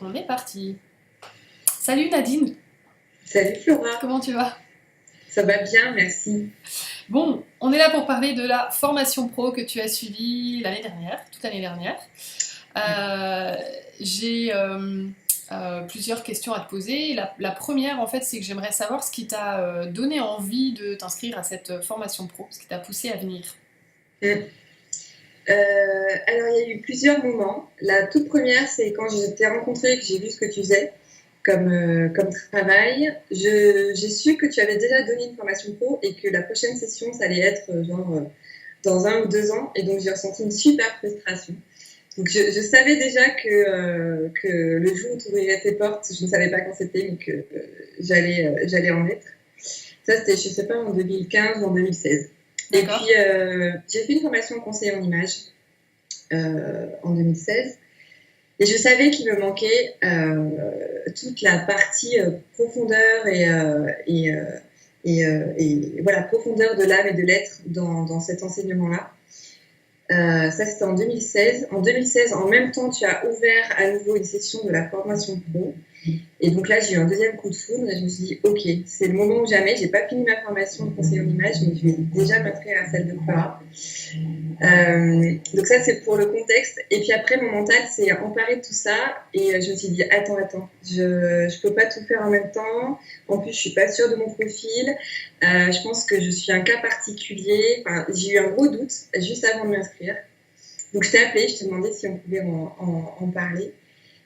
On est parti. Salut Nadine, Salut Flora, comment tu vas? ça va bien, merci. Bon, on est là pour parler de la formation pro que tu as suivie l'année dernière, toute l'année dernière. Euh, j'ai plusieurs questions à te poser. La première, en fait, c'est que j'aimerais savoir ce qui t'a donné envie de t'inscrire à cette formation pro, ce qui t'a poussé à venir. Mm. Alors, il y a eu plusieurs moments. La toute première, c'est quand je t'ai rencontré et que j'ai vu ce que tu faisais comme travail. J'ai su que tu avais déjà donné une formation pro et que la prochaine session, ça allait être dans 1 ou 2 ans. Et donc, j'ai ressenti une super frustration. Donc, je savais déjà que le jour où tu ouvrirais tes portes, je ne savais pas quand c'était, mais que j'allais en être. Ça, c'était, je ne sais pas, en 2015 ou en 2016. Et puis, D'accord? j'ai fait une formation en conseil en images en 2016. Et je savais qu'il me manquait toute la partie profondeur et voilà, profondeur de l'âme et de l'être dans cet enseignement-là. Ça, c'était en 2016. En 2016, en même temps, tu as ouvert à nouveau une session de la formation pro. Et donc là, j'ai eu un deuxième coup de foudre et je me suis dit, ok, c'est le moment ou jamais. J'ai pas fini ma formation de conseiller en image, mais je vais déjà m'inscrire à celle de Clara. Donc ça, c'est pour le contexte. Et puis après, mon mental s'est emparé de tout ça et je me suis dit, attends, je peux pas tout faire en même temps. En plus, je suis pas sûre de mon profil. Je pense que je suis un cas particulier. Enfin, j'ai eu un gros doute juste avant de m'inscrire. Donc je t'ai appelé, je t'ai demandé si on pouvait en parler.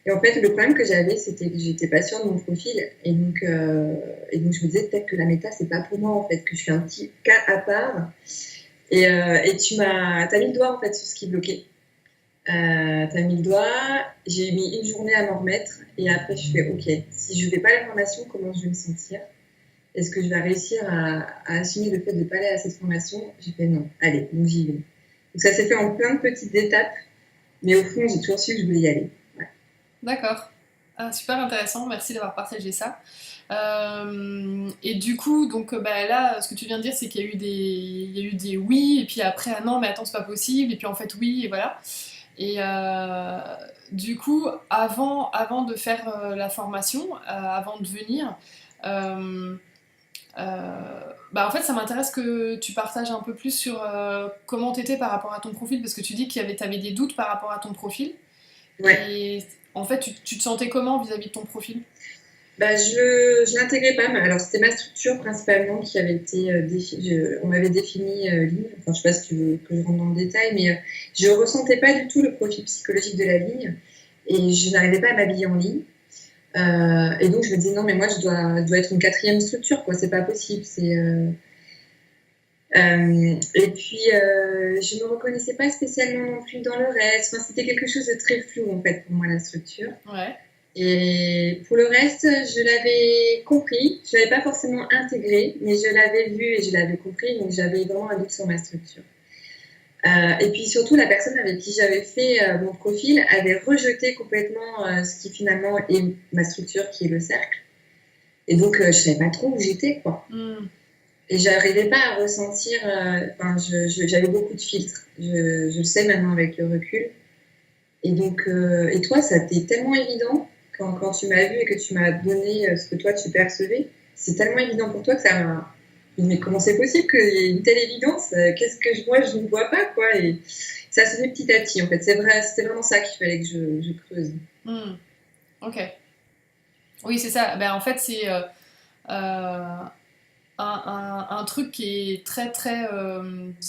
Et en fait, le problème que j'avais, c'était que j'étais pas sûre de mon profil. Et donc je me disais peut-être que la méta, c'est pas pour moi, en fait, que je suis un petit cas à part. Et t'as mis le doigt, en fait, sur ce qui bloquait. T'as mis le doigt, j'ai mis une journée à m'en remettre. Et après, je fais, OK, si je vais pas à la formation, comment je vais me sentir? Est-ce que je vais réussir à assumer le fait de ne pas aller à cette formation? J'ai fait non, allez, donc j'y vais. Donc ça s'est fait en plein de petites étapes, mais au fond, j'ai toujours su que je voulais y aller. Ouais. D'accord. Ah, super intéressant, merci d'avoir partagé ça. Et du coup, donc bah, là, ce que tu viens de dire, c'est qu'il y a eu il y a eu des oui, et puis après, ah non, mais attends, c'est pas possible, et puis en fait, oui, et voilà. Et du coup, avant de faire la formation, avant de venir, euh, bah en fait, ça m'intéresse que tu partages un peu plus sur comment t'étais par rapport à ton profil, parce que tu dis t'avais des doutes par rapport à ton profil. Ouais. Et en fait, tu te sentais comment vis-à-vis de ton profil? Bah, je l'intégrais pas, mais alors c'était ma structure principalement qui avait été on m'avait défini ligne. Enfin, je sais pas si tu veux que je rentre dans le détail, mais je ressentais pas du tout le profil psychologique de la ligne et je n'arrivais pas à m'habiller en ligne. Et donc je me disais non, mais moi je dois être une quatrième structure, quoi. C'est pas possible. Et puis je me reconnaissais pas spécialement non plus dans le reste. Enfin, c'était quelque chose de très flou en fait pour moi la structure. Ouais, Et pour le reste, je l'avais compris. Je l'avais pas forcément intégré, mais je l'avais vu et je l'avais compris. Donc j'avais vraiment un doute sur ma structure. Et puis surtout, la personne avec qui j'avais fait mon profil avait rejeté complètement ce qui finalement est ma structure, qui est le cercle. Et donc je savais pas trop où j'étais, quoi. hmm, Et j'arrivais pas à ressentir. Enfin, j'avais beaucoup de filtres. Je le sais maintenant avec le recul. Et donc, et toi, ça t'est tellement évident quand tu m'as vu et que tu m'as donné ce que toi tu percevais. C'est tellement évident pour toi que ça m'a. Mais comment c'est possible qu'il y ait une telle évidence? Qu'est-ce que moi je ne vois pas, quoi? Et ça se fait petit à petit, en fait. C'est vrai, c'était vraiment ça qu'il fallait que je creuse. hmm, ok. Oui, c'est ça. Ben, en fait, c'est euh, un truc qui est très très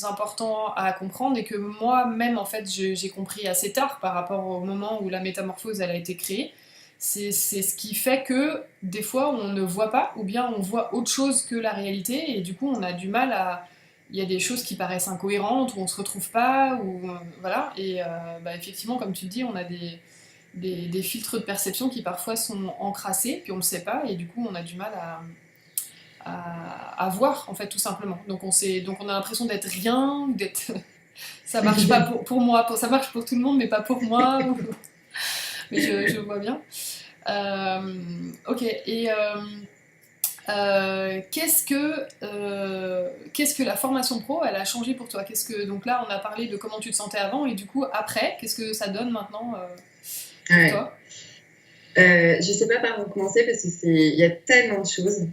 important à comprendre et que moi-même, en fait, j'ai compris assez tard par rapport au moment où la métamorphose elle a été créée. C'est ce qui fait que des fois on ne voit pas ou bien on voit autre chose que la réalité et du coup on a du mal à. Il y a des choses qui paraissent incohérentes ou on se retrouve pas ou voilà et bah, effectivement comme tu le dis on a des filtres de perception qui parfois sont encrassés puis on le sait pas et du coup on a du mal à voir en fait tout simplement. Donc on a l'impression d'être rien, d'être ça marche pas pour moi, ça marche pour tout le monde mais pas pour moi. Mais je vois bien. Ok et qu'est-ce que la formation pro elle a changé pour toi? Donc là on a parlé de comment tu te sentais avant et du coup après qu'est-ce que ça donne maintenant pour Ouais. toi? Je sais pas par où commencer parce que il y a tellement de choses.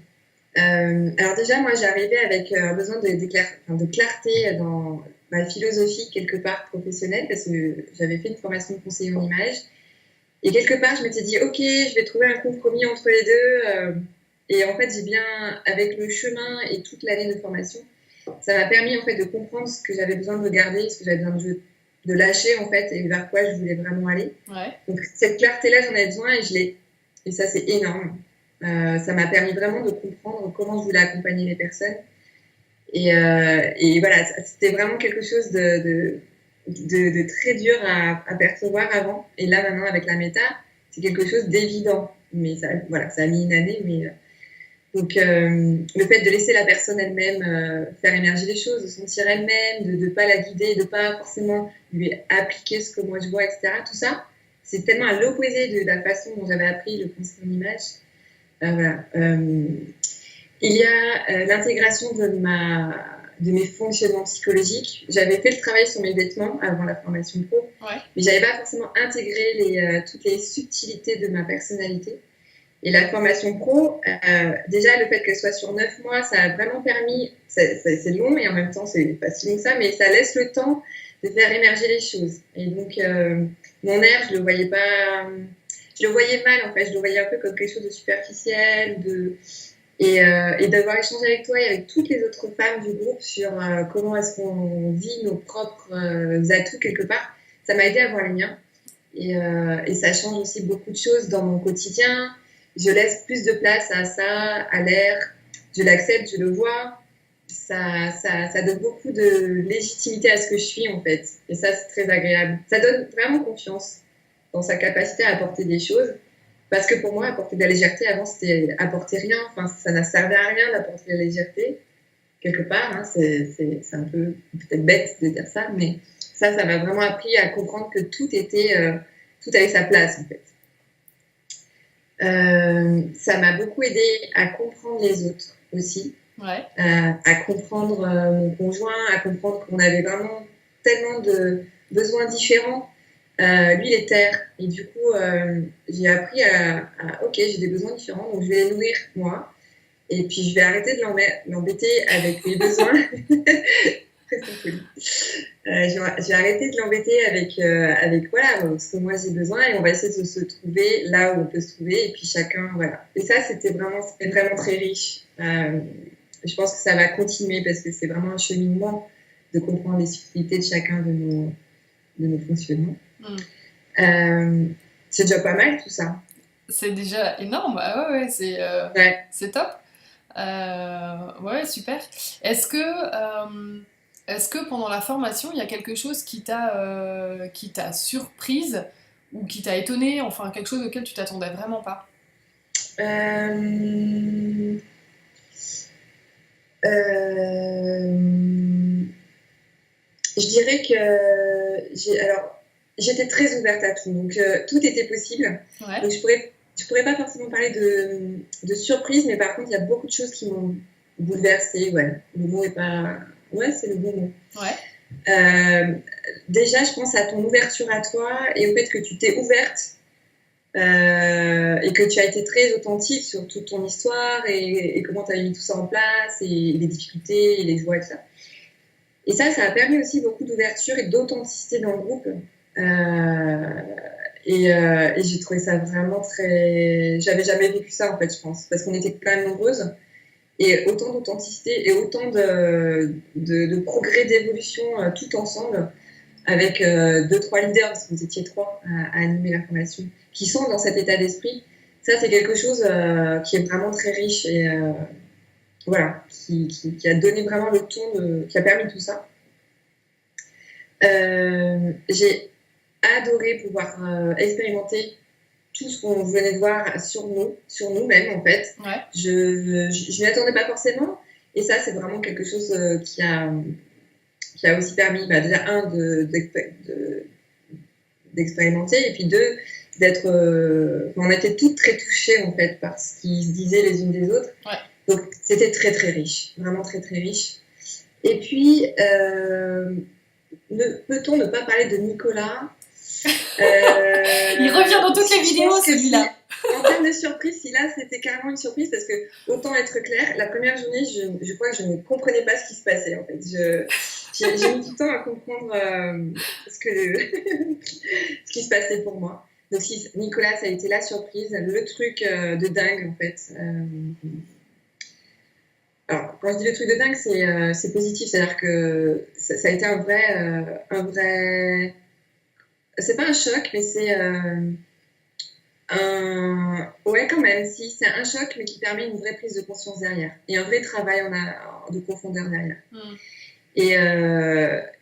Alors déjà, moi, j'arrivais avec un besoin de clarté dans ma philosophie quelque part professionnelle parce que j'avais fait une formation de conseiller en image. Et quelque part, je m'étais dit, ok, je vais trouver un compromis entre les deux. Et en fait, j'ai bien, avec le chemin et toute l'année de formation, ça m'a permis en fait de comprendre ce que j'avais besoin de regarder, ce que j'avais besoin de lâcher en fait, et vers quoi je voulais vraiment aller. Ouais. Donc cette clarté-là, j'en avais besoin et je l'ai. Et ça, c'est énorme. Ça m'a permis vraiment de comprendre comment je voulais accompagner les personnes. Et voilà, c'était vraiment quelque chose de très dur à percevoir avant. Et là, maintenant, avec la méta, c'est quelque chose d'évident. Mais ça, voilà, ça a mis une année. Donc, le fait de laisser la personne elle-même faire émerger les choses, de sentir elle-même, de ne pas la guider, de ne pas forcément lui appliquer ce que moi je vois, etc. Tout ça, c'est tellement à l'opposé de la façon dont j'avais appris le conseil en image. Voilà. Il y a l'intégration de mes fonctionnements psychologiques. J'avais fait le travail sur mes vêtements avant la formation pro, mais j'avais pas forcément intégré toutes les subtilités de ma personnalité. Et la formation pro, déjà le fait qu'elle soit sur 9 mois, ça a vraiment permis, c'est long, mais en même temps c'est pas si long que ça, mais ça laisse le temps de faire émerger les choses. Et donc mon air, je le voyais pas, je le voyais mal en fait, je le voyais un peu comme quelque chose de superficiel, et d'avoir échangé avec toi et avec toutes les autres femmes du groupe sur comment est-ce qu'on vit nos propres atouts quelque part, ça m'a aidé à voir les miens. Et ça change aussi beaucoup de choses dans mon quotidien. Je laisse plus de place à ça, à l'air. Je l'accepte, je le vois. Ça donne beaucoup de légitimité à ce que je suis, en fait. Et ça, c'est très agréable. Ça donne vraiment confiance dans sa capacité à apporter des choses. Parce que pour moi, apporter de la légèreté, avant, c'était apporter rien. Enfin, ça n'a servi à rien d'apporter de la légèreté, quelque part. Hein. C'est un peu peut-être bête de dire ça, mais ça m'a vraiment appris à comprendre que tout avait sa place, en fait. Ça m'a beaucoup aidé à comprendre les autres aussi, à comprendre mon conjoint, à comprendre qu'on avait vraiment tellement de besoins différents. Lui, il est terre, et du coup, j'ai appris ok, j'ai des besoins différents, donc je vais les nourrir moi, et puis je vais arrêter de l'embêter avec mes besoins. Je vais arrêter de l'embêter avec voilà, ce que moi j'ai besoin, et on va essayer de se trouver là où on peut se trouver, et puis chacun, voilà. Et ça, c'était vraiment très riche. Je pense que ça va continuer parce que c'est vraiment un cheminement de comprendre les subtilités de chacun de nos fonctionnements. C'est déjà pas mal tout ça. C'est déjà énorme, ouais, c'est top. Ouais, super. Est-ce que pendant la formation, il y a quelque chose qui t'a surprise ou qui t'a étonnée, enfin quelque chose auquel tu t'attendais vraiment pas? Je dirais que j'étais très ouverte à tout, donc tout était possible. Ouais. Donc je pourrais pas forcément parler de surprise, mais par contre il y a beaucoup de choses qui m'ont bouleversée. Ouais, le mot est pas. Ouais, c'est le bon mot. Ouais. Déjà, je pense à ton ouverture à toi et au fait que tu t'es ouverte et que tu as été très authentique sur toute ton histoire et comment tu avais mis tout ça en place et les difficultés et les joies et tout ça. Et ça a permis aussi beaucoup d'ouverture et d'authenticité dans le groupe. Et j'ai trouvé ça vraiment très... J'avais jamais vécu ça, en fait, je pense, parce qu'on était quand même nombreuses. Et autant d'authenticité et autant de progrès, d'évolution tout ensemble, avec 2-3 leaders, parce que vous étiez 3 à animer la formation, qui sont dans cet état d'esprit. Ça, c'est quelque chose qui est vraiment très riche et voilà, qui a donné vraiment le ton, qui a permis tout ça. J'ai adoré pouvoir expérimenter tout ce qu'on venait de voir sur nous-mêmes en fait. Ouais. Je m'y attendais pas forcément, et ça c'est vraiment quelque chose qui a aussi permis déjà d'expérimenter, et puis deux, d'être on était toutes très touchées en fait par ce qui se disait les unes des autres. Ouais. Donc c'était très très riche, vraiment très très riche. Et puis peut-on ne pas parler de Nicolas? Il revient dans toutes les vidéos, celui-là. En termes de surprise, si là c'était carrément une surprise, parce que autant être clair, la première journée, je crois que je ne comprenais pas ce qui se passait en fait. J'ai mis du temps à comprendre ce qui se passait pour moi. Donc si Nicolas, ça a été la surprise, le truc de dingue en fait. Alors quand je dis le truc de dingue, c'est positif, c'est-à-dire que ça a été un vrai. C'est pas un choc, mais c'est ouais, quand même, si, c'est un choc, mais qui permet une vraie prise de conscience derrière. Et un vrai travail de profondeur derrière. Mm.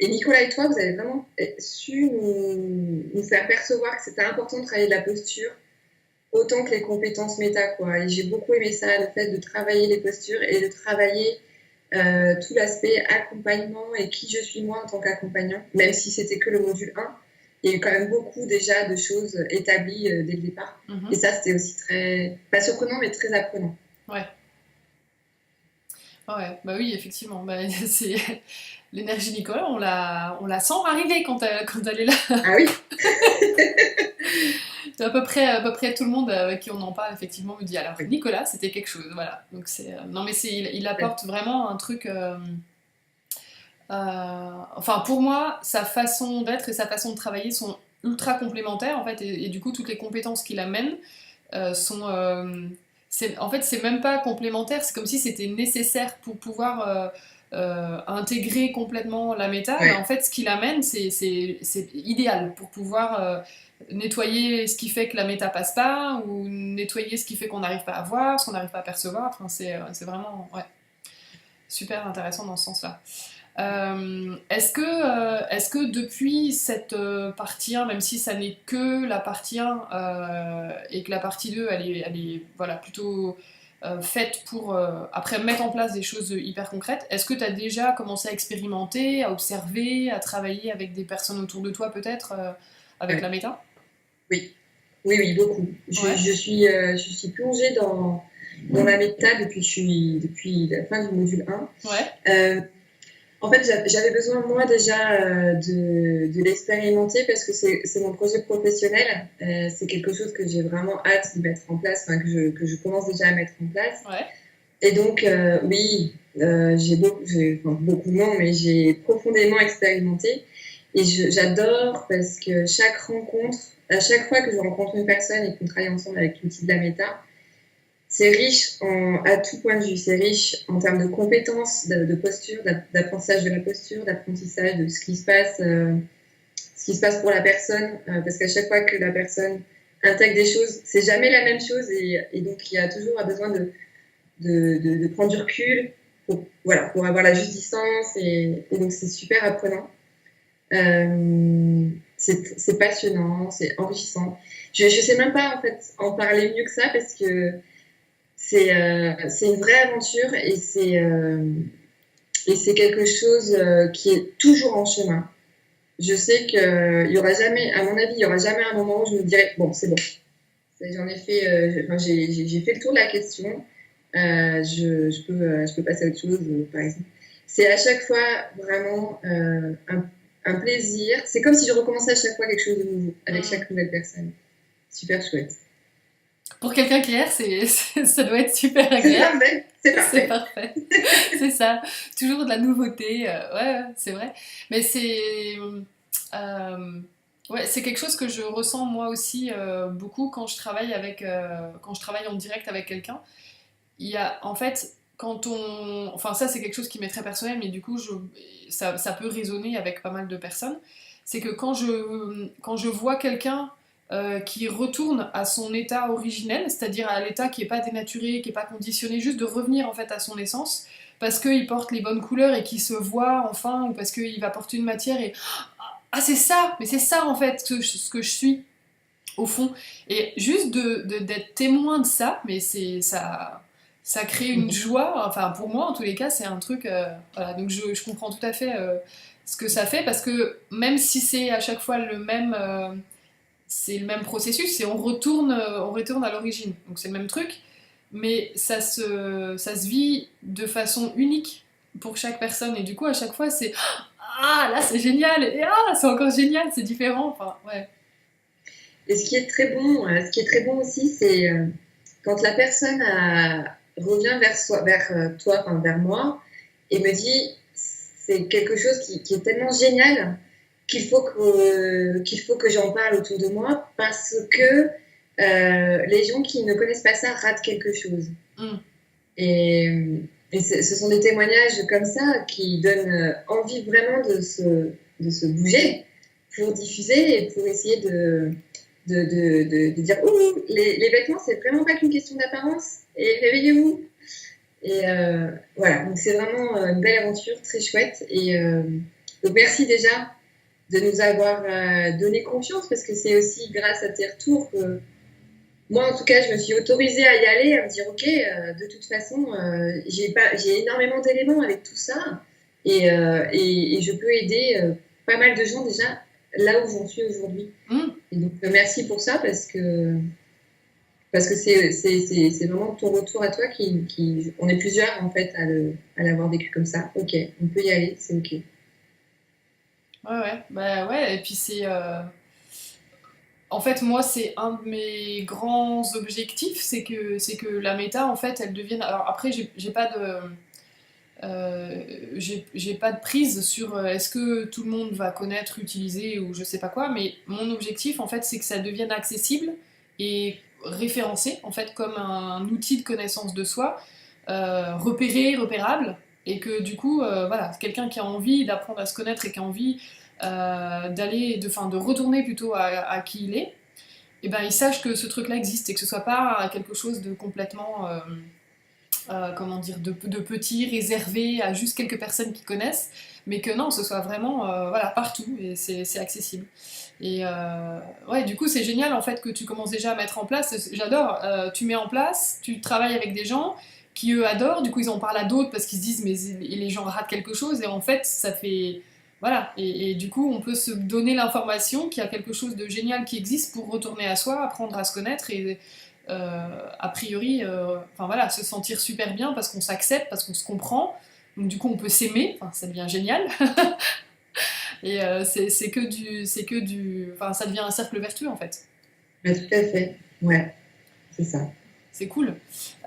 Et Nicolas et toi, vous avez vraiment su nous faire percevoir que c'était important de travailler de la posture, autant que les compétences méta, quoi. Et j'ai beaucoup aimé ça, le fait de travailler les postures et de travailler tout l'aspect accompagnement et qui je suis moi en tant qu'accompagnant, même si c'était que le module 1. Il y a eu quand même beaucoup déjà de choses établies dès le départ. Et ça, c'était aussi très, pas surprenant, mais très apprenant. Ouais. Ouais, bah oui, effectivement. Bah, c'est... L'énergie Nicolas, on la sent arriver quand elle est là. Ah oui. À peu près tout le monde avec qui on en parle, effectivement, me dit alors Nicolas, c'était quelque chose. Voilà. Donc c'est, non, mais il apporte vraiment un truc. Enfin, pour moi, sa façon d'être et sa façon de travailler sont ultra complémentaires, en fait, et du coup, toutes les compétences qu'il amène sont. En fait, c'est même pas complémentaire, c'est comme si c'était nécessaire pour pouvoir intégrer complètement la méta. Ouais. Mais en fait, ce qu'il amène, c'est idéal pour pouvoir nettoyer ce qui fait que la méta passe pas, ou nettoyer ce qui fait qu'on n'arrive pas à voir, ce qu'on n'arrive pas à percevoir. Enfin, c'est vraiment ouais, super intéressant dans ce sens-là. Est-ce que depuis cette partie 1, même si ça n'est que la partie 1 et que la partie 2 elle est voilà, plutôt faite pour après mettre en place des choses hyper concrètes, est-ce que tu as déjà commencé à expérimenter, à observer, à travailler avec des personnes autour de toi peut-être avec Ouais. la méta? Oui, oui, oui, beaucoup. Ouais. Je suis plongée dans la méta depuis la fin du module 1. Ouais. En fait, j'avais besoin, moi, déjà, de l'expérimenter parce que c'est mon projet professionnel. C'est quelque chose que j'ai vraiment hâte de mettre en place, enfin, que je commence déjà à mettre en place. Ouais. Et donc, oui, enfin, beaucoup non, mais j'ai profondément expérimenté. Et j'adore parce que chaque rencontre, à chaque fois que je rencontre une personne et qu'on travaille ensemble avec l'outil de la méta, c'est riche à tout point de vue. C'est riche en termes de compétences, de posture, d'apprentissage de la posture, d'apprentissage de ce qui se passe pour la personne. Parce qu'à chaque fois que la personne intègre des choses, c'est jamais la même chose. Et donc, il y a toujours besoin de prendre du recul pour avoir la juste distance. Et donc, c'est super apprenant. C'est passionnant, c'est enrichissant. Je sais même pas en fait en parler mieux que ça parce que c'est une vraie aventure et c'est quelque chose qui est toujours en chemin. Je sais qu'il y aura jamais, à mon avis, il y aura jamais un moment où je me dirais bon, c'est bon. J'en ai fait, j'ai fait le tour de la question. Je peux passer à autre chose, par exemple. C'est à chaque fois vraiment un plaisir. C'est comme si je recommençais à chaque fois quelque chose de nouveau avec chaque nouvelle personne. Super chouette. Pour quelqu'un qui erre, ça doit être super agréable. C'est parfait. C'est parfait. C'est ça. Toujours de la nouveauté. Ouais, c'est vrai. Mais ouais, c'est quelque chose que je ressens moi aussi beaucoup quand je travaille quand je travaille en direct avec quelqu'un. Il y a, en fait, enfin ça c'est quelque chose qui m'est très personnel, mais du coup ça peut résonner avec pas mal de personnes. C'est que quand je vois quelqu'un qui retourne à son état originel, c'est-à-dire à l'état qui est pas dénaturé, qui est pas conditionné, juste de revenir en fait à son essence, parce qu'il porte les bonnes couleurs et qu'il se voit enfin, ou parce qu'il va porter une matière et ah c'est ça, mais c'est ça en fait ce que je suis au fond. Et juste d'être témoin de ça, mais ça crée une joie, enfin pour moi en tous les cas c'est un truc, voilà, donc je comprends tout à fait ce que ça fait, parce que même si c'est à chaque fois c'est le même processus, et on retourne à l'origine, donc c'est le même truc, mais ça se vit de façon unique pour chaque personne, et du coup à chaque fois c'est ah là c'est génial, et ah c'est encore génial, c'est différent, enfin ouais. Et ce qui est très bon aussi, c'est quand la personne revient vers toi, enfin, vers moi, et me dit c'est quelque chose qui est tellement génial qu'il faut que j'en parle autour de moi parce que les gens qui ne connaissent pas ça ratent quelque chose. Mm. Et ce sont des témoignages comme ça qui donnent envie vraiment de se bouger pour diffuser et pour essayer de dire ouh, les vêtements, c'est vraiment pas qu'une question d'apparence et réveillez-vous. Et voilà, donc c'est vraiment une belle aventure, très chouette. Et donc merci déjà de nous avoir donné confiance parce que c'est aussi grâce à tes retours que moi, en tout cas, je me suis autorisée à y aller, à me dire, OK, de toute façon, j'ai énormément d'éléments avec tout ça et je peux aider pas mal de gens déjà là où j'en suis aujourd'hui. Mm. Et donc, merci pour ça parce que c'est vraiment ton retour à toi on est plusieurs en fait à l'avoir vécu comme ça. OK, on peut y aller, c'est OK. Ouais, ouais, bah ouais, et puis en fait, moi, c'est un de mes grands objectifs, c'est que la méta, en fait, elle devienne. Alors après, j'ai pas de prise sur est-ce que tout le monde va connaître, utiliser ou je sais pas quoi, mais mon objectif, en fait, c'est que ça devienne accessible et référencé, en fait, comme un outil de connaissance de soi, repéré, repérable, et que du coup, voilà, quelqu'un qui a envie d'apprendre à se connaître et qui a envie de retourner plutôt à qui il est, et ben il sache que ce truc-là existe et que ce soit pas quelque chose de complètement comment dire, de petit, réservé à juste quelques personnes qui connaissent, mais que non, ce soit vraiment voilà, partout et c'est accessible. Et ouais, du coup, c'est génial en fait que tu commences déjà à mettre en place. J'adore, tu mets en place, tu travailles avec des gens qui eux adorent, du coup, ils en parlent à d'autres parce qu'ils se disent, mais les gens ratent quelque chose, et en fait, ça fait. Voilà, et du coup, on peut se donner l'information qu'il y a quelque chose de génial qui existe pour retourner à soi, apprendre à se connaître et a priori, enfin voilà, se sentir super bien parce qu'on s'accepte, parce qu'on se comprend. Donc du coup, on peut s'aimer, enfin, ça devient génial. Et enfin, ça devient un cercle vertueux en fait. Ouais, tout à fait. Ouais, c'est ça. C'est cool.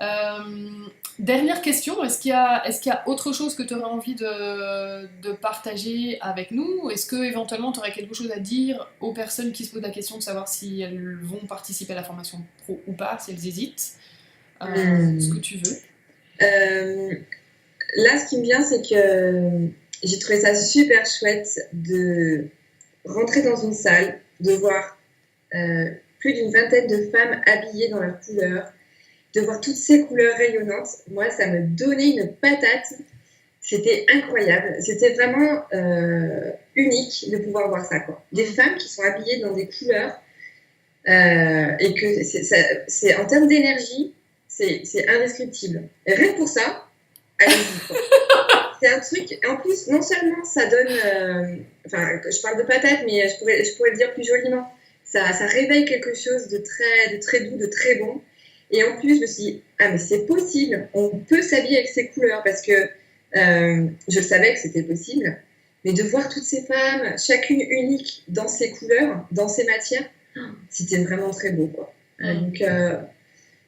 Euh, Dernière question, est-ce qu'il y a autre chose que tu aurais envie de partager avec nous? Est-ce que éventuellement tu aurais quelque chose à dire aux personnes qui se posent la question de savoir si elles vont participer à la formation pro ou pas, si elles hésitent? Ce que Hum. tu veux. Euh, Là, ce qui me vient, c'est que j'ai trouvé ça super chouette de rentrer dans une salle, de voir plus d'une vingtaine de femmes habillées dans leurs couleurs, de voir toutes ces couleurs rayonnantes. Moi, ça me donnait une patate. C'était incroyable. C'était vraiment unique de pouvoir voir ça, quoi. Des femmes qui sont habillées dans des couleurs et que c'est en termes d'énergie, c'est indescriptible. Et rien que pour ça, allez-y, quoi. C'est un truc, en plus, non seulement ça donne, enfin, je parle de patate, mais je pourrais le dire plus joliment, ça réveille quelque chose de très doux, de très bon. Et en plus, je me suis dit, ah, mais c'est possible, on peut s'habiller avec ces couleurs, parce que je savais que c'était possible, mais de voir toutes ces femmes, chacune unique dans ses couleurs, dans ses matières, c'était vraiment très beau, quoi. Donc,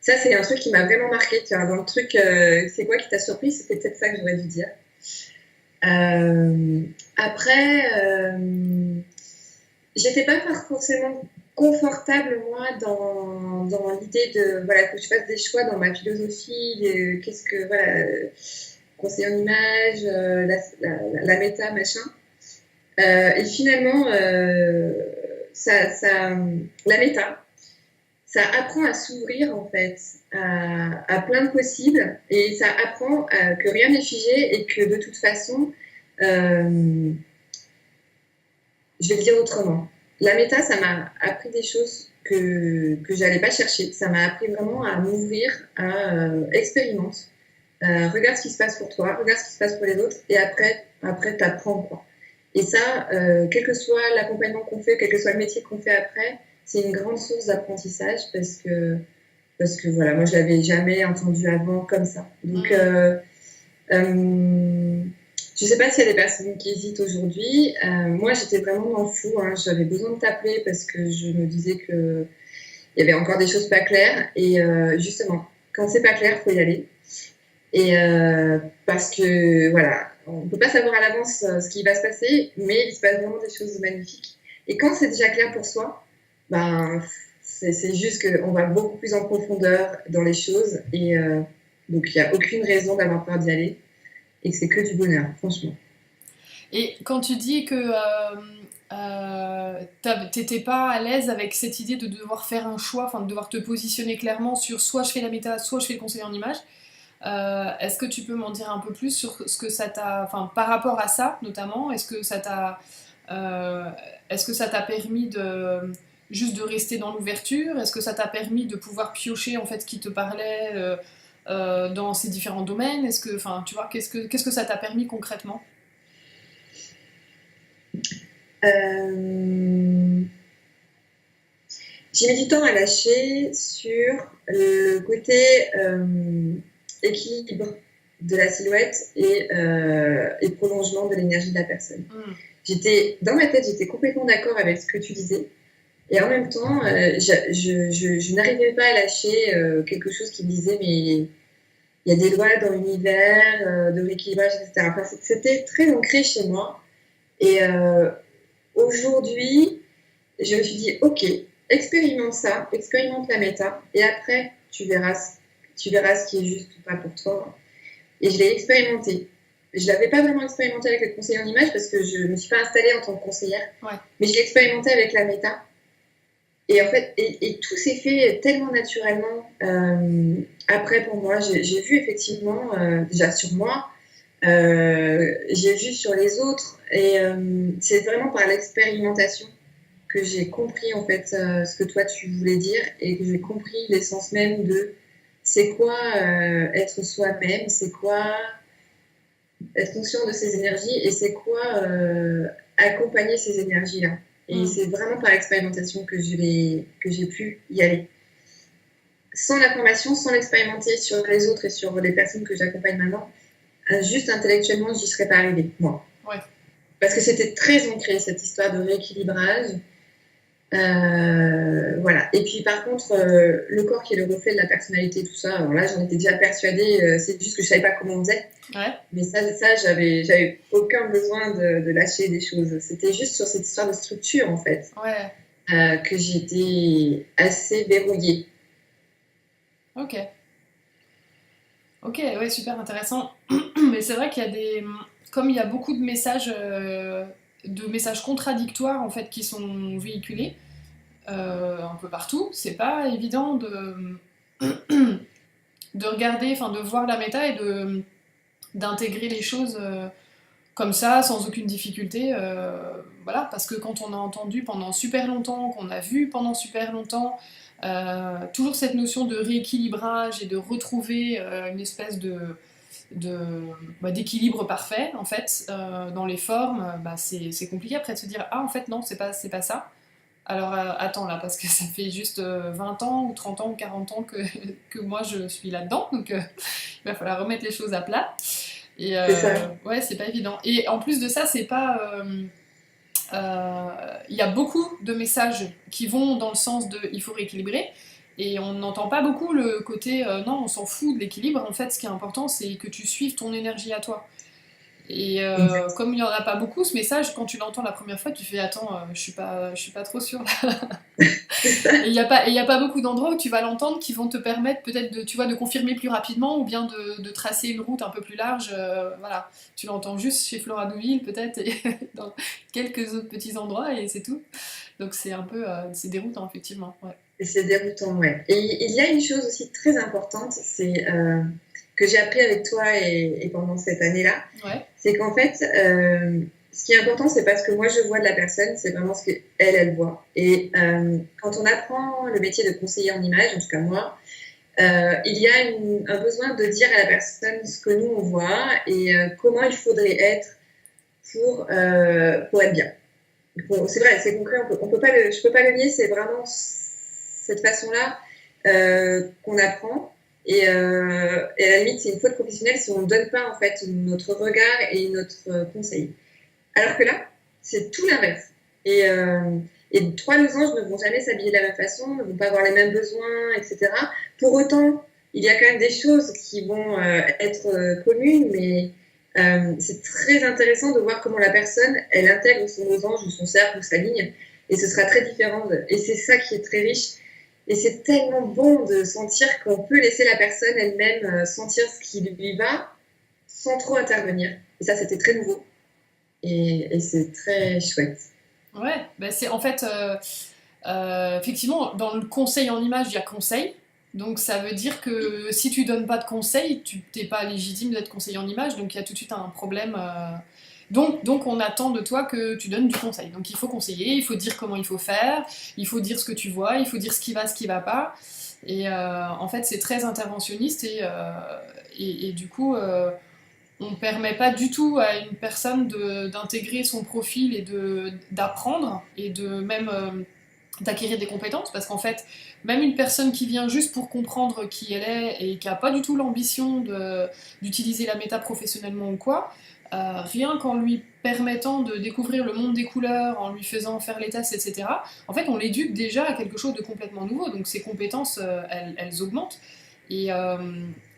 ça, c'est un truc qui m'a vraiment marqué, tu vois, dans le truc, c'est quoi qui t'a surpris? C'était peut-être ça que j'aurais dû dire. Après, j'étais pas forcément confortable, moi, dans l'idée de, voilà, que je fasse des choix dans ma philosophie, qu'est-ce que, voilà, conseiller en image, la méta, machin. Et finalement, la méta, ça apprend à s'ouvrir en fait à plein de possibles et ça apprend que rien n'est figé et que de toute façon, je vais le dire autrement. La méta, ça m'a appris des choses que j'allais pas chercher. Ça m'a appris vraiment à m'ouvrir, à expérimente. Regarde ce qui se passe pour toi, regarde ce qui se passe pour les autres et après t'apprends quoi. Et ça, quel que soit l'accompagnement qu'on fait, quel que soit le métier qu'on fait après, c'est une grande source d'apprentissage parce que voilà, moi je l'avais jamais entendu avant comme ça. Donc Je ne sais pas s'il y a des personnes qui hésitent aujourd'hui. Moi, j'étais vraiment dans le flou, hein. J'avais besoin de t'appeler parce que je me disais qu'il y avait encore des choses pas claires. Et justement, quand c'est pas clair, il faut y aller. Et parce que, voilà, on ne peut pas savoir à l'avance ce qui va se passer, mais il se passe vraiment des choses magnifiques. Et quand c'est déjà clair pour soi, ben, c'est juste qu'on va beaucoup plus en profondeur dans les choses. Et donc, il n'y a aucune raison d'avoir peur d'y aller. Et que c'est que du bonheur, franchement. Et quand tu dis que t'étais pas à l'aise avec cette idée de devoir faire un choix, enfin de devoir te positionner clairement sur soit je fais la méta, soit je fais le conseiller en image, est-ce que tu peux m'en dire un peu plus sur ce que ça t'a, enfin par rapport à ça notamment, euh, est-ce que ça t'a permis de juste de rester dans l'ouverture? Est-ce que ça t'a permis de pouvoir piocher en fait ce qui te parlait dans ces différents domaines? Est-ce que, enfin, tu vois, qu'est-ce que ça t'a permis concrètement? Euh, J'ai mis du temps à lâcher sur le côté équilibre de la silhouette et prolongement de l'énergie de la personne. Dans ma tête, j'étais complètement d'accord avec ce que tu disais. Et en même temps, je n'arrivais pas à lâcher quelque chose qui me disait, mais il y a des lois dans l'univers, de rééquilibrage, etc. Enfin, c'était très ancré chez moi. Et aujourd'hui, je me suis dit, ok, expérimente ça, expérimente la méta, et après, tu verras ce qui est juste ou pas pour toi. Et je l'ai expérimenté. Je ne l'avais pas vraiment expérimenté avec le conseiller en image parce que je ne me suis pas installée en tant que conseillère, Ouais. mais je l'ai expérimenté avec la méta. Et en fait, et tout s'est fait tellement naturellement. Après, pour moi, j'ai vu effectivement, déjà sur moi, j'ai vu sur les autres, et c'est vraiment par l'expérimentation que j'ai compris en fait ce que toi tu voulais dire et que j'ai compris l'essence même de c'est quoi être soi-même, c'est quoi être conscient de ses énergies et c'est quoi accompagner ces énergies-là. Et c'est vraiment par expérimentation que j'ai pu y aller. Sans la formation, sans l'expérimenter sur les autres et sur les personnes que j'accompagne maintenant, juste intellectuellement, j'y serais pas arrivée, moi. Ouais. Parce que c'était très ancré, cette histoire de rééquilibrage. Voilà. Et puis par contre, le corps qui est le reflet de la personnalité, tout ça, alors là j'en étais déjà persuadée, c'est juste que je savais pas comment on faisait. Ouais. Mais ça j'avais aucun besoin de lâcher des choses. C'était juste sur cette histoire de structure en fait, ouais. que j'étais assez verrouillée. Ok. Ok, ouais, super intéressant. Mais c'est vrai qu'il y a comme il y a beaucoup de messages contradictoires en fait qui sont véhiculés un peu partout, c'est pas évident de regarder, enfin de voir la méta et d'intégrer les choses comme ça, sans aucune difficulté. Voilà, parce que quand on a entendu pendant super longtemps, qu'on a vu pendant super longtemps, toujours cette notion de rééquilibrage et de retrouver une espèce d'équilibre parfait, en fait, dans les formes, c'est compliqué après de se dire, ah, en fait, non, c'est pas ça. Alors attends là, parce que ça fait juste 20 ans ou 30 ans ou 40 ans que moi je suis là-dedans, donc il va falloir remettre les choses à plat. Et ouais, c'est pas évident. Et en plus de ça, c'est pas. Il y a beaucoup de messages qui vont dans le sens de il faut rééquilibrer. Et on n'entend pas beaucoup le côté non, on s'en fout de l'équilibre. En fait, ce qui est important, c'est que tu suives ton énergie à toi. Et comme il n'y en a pas beaucoup, ce message, quand tu l'entends la première fois, tu fais attends, je suis pas trop sûre là. Et il y a pas beaucoup d'endroits où tu vas l'entendre qui vont te permettre peut-être de confirmer plus rapidement ou bien de tracer une route un peu plus large. Voilà, tu l'entends juste chez Flora Deauville peut-être et dans quelques autres petits endroits et c'est tout. Donc c'est un peu, c'est déroutant effectivement. Ouais. Et c'est déroutant, ouais. Et il y a une chose aussi très importante, c'est que j'ai appris avec toi et pendant cette année-là, c'est qu'en fait, ce qui est important, c'est pas ce que moi je vois de la personne, c'est vraiment ce qu'elle, elle voit. Et quand on apprend le métier de conseiller en image, en tout cas moi, il y a un besoin de dire à la personne ce que nous on voit et comment il faudrait être pour être bien. Bon, c'est vrai, c'est concret, je peux pas le nier, c'est vraiment cette façon-là qu'on apprend. Et à la limite, c'est une faute professionnelle si on ne donne pas en fait notre regard et notre conseil. Alors que là, c'est tout l'inverse. Et 3 losanges ne vont jamais s'habiller de la même façon, ne vont pas avoir les mêmes besoins, etc. Pour autant, il y a quand même des choses qui vont être communes, mais c'est très intéressant de voir comment la personne, elle intègre son losange ou son cercle ou sa ligne, et ce sera très différent. Et c'est ça qui est très riche. Et c'est tellement bon de sentir qu'on peut laisser la personne elle-même sentir ce qui lui va sans trop intervenir. Et ça, c'était très nouveau. Et c'est très chouette. Ouais, bah c'est en fait, effectivement, dans le conseil en image, il y a conseil. Donc ça veut dire que si tu donnes pas de conseil, tu t'es pas légitime d'être conseiller en image, donc il y a tout de suite un problème. Donc on attend de toi que tu donnes du conseil. Donc il faut conseiller, il faut dire comment il faut faire, il faut dire ce que tu vois, il faut dire ce qui va pas. Et en fait c'est très interventionniste et du coup on ne permet pas du tout à une personne d'intégrer son profil et d'apprendre et de même d'acquérir des compétences parce qu'en fait même une personne qui vient juste pour comprendre qui elle est et qui n'a pas du tout l'ambition d'utiliser la méta professionnellement ou quoi, rien qu'en lui permettant de découvrir le monde des couleurs, en lui faisant faire les tests, etc., en fait on l'éduque déjà à quelque chose de complètement nouveau, donc ses compétences elles augmentent et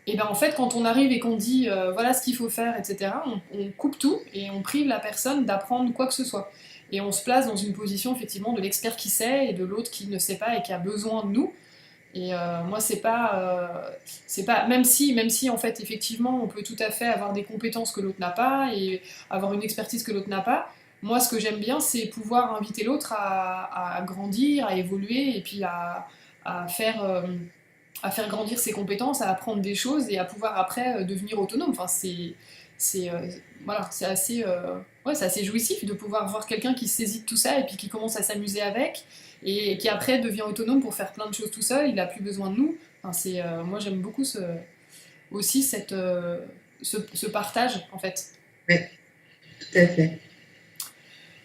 et ben en fait, quand on arrive et qu'on dit voilà ce qu'il faut faire, etc., on coupe tout et on prive la personne d'apprendre quoi que ce soit. Et on se place dans une position effectivement de l'expert qui sait et de l'autre qui ne sait pas et qui a besoin de nous. Et moi, c'est pas même si en fait effectivement on peut tout à fait avoir des compétences que l'autre n'a pas et avoir une expertise que l'autre n'a pas. Moi, ce que j'aime bien, c'est pouvoir inviter l'autre à grandir, à évoluer et puis à faire à faire grandir ses compétences, à apprendre des choses et à pouvoir après devenir autonome. Enfin, c'est voilà, c'est assez jouissif de pouvoir voir quelqu'un qui se saisit de tout ça et puis qui commence à s'amuser avec et qui après devient autonome pour faire plein de choses tout seul. Il n'a plus besoin de nous. Enfin, moi, j'aime beaucoup aussi ce partage en fait. Oui, tout à fait.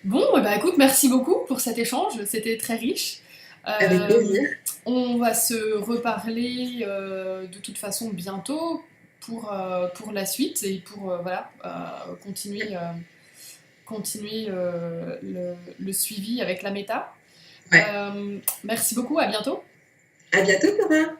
Bon, bah écoute, merci beaucoup pour cet échange, c'était très riche. Avec Euh, plaisir. on va se reparler de toute façon bientôt pour la suite et pour voilà, continuer le suivi avec la méta. Ouais. Merci beaucoup, à bientôt. À bientôt, Cora.